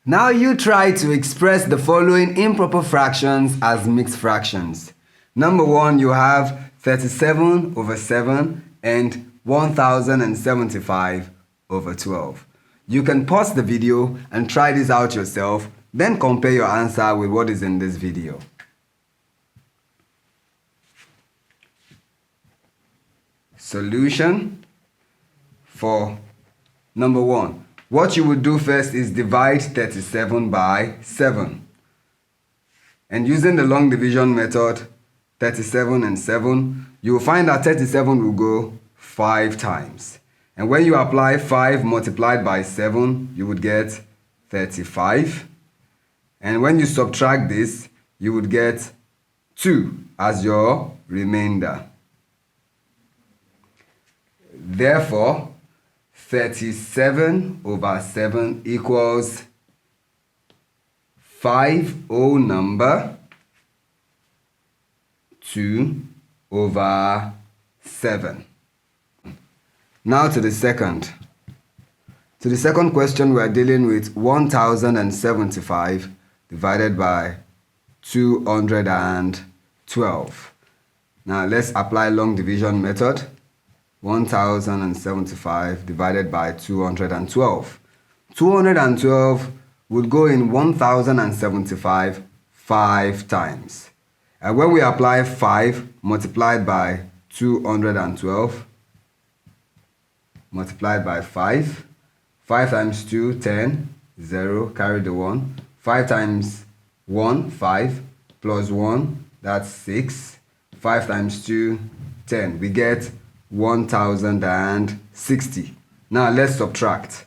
Now you try to express the following improper fractions as mixed fractions. Number 1, you have 37 over 7 and 1075 over 12. You can pause the video and try this out yourself, then compare your answer with what is in this video. Solution for number 1. What you would do first is divide 37 by 7. And using the long division method, 37 and 7, you will find that 37 will go 5 times. And when you apply 5 multiplied by 7, you would get 35. And when you subtract this, you would get 2 as your remainder. Therefore, 37 over 7 equals 5 whole number 2 over 7. Now to the second. To the second question, we are dealing with 1075 divided by 212. Now let's apply long division method. 1075 divided by 212. 212 would go in 1075 5 times. And when we apply 5 multiplied by 212, multiplied by 5, 5 times 2, 10, 0, carry the 1. 5 times 1, 5, plus 1, that's 6. 5 times 2, 10. We get 1060. Now let's subtract.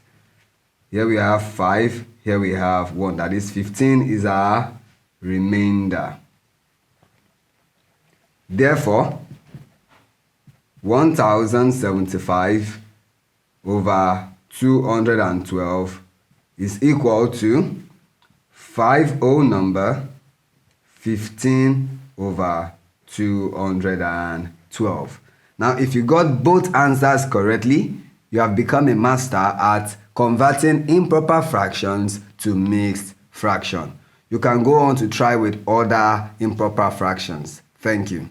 Here we have 5, here we have 1. That is 15 is our remainder. Therefore, 1075 over 212 is equal to 5 whole number 15 over 212. Now, if you got both answers correctly, you have become a master at converting improper fractions to mixed fraction. You can go on to try with other improper fractions. Thank you.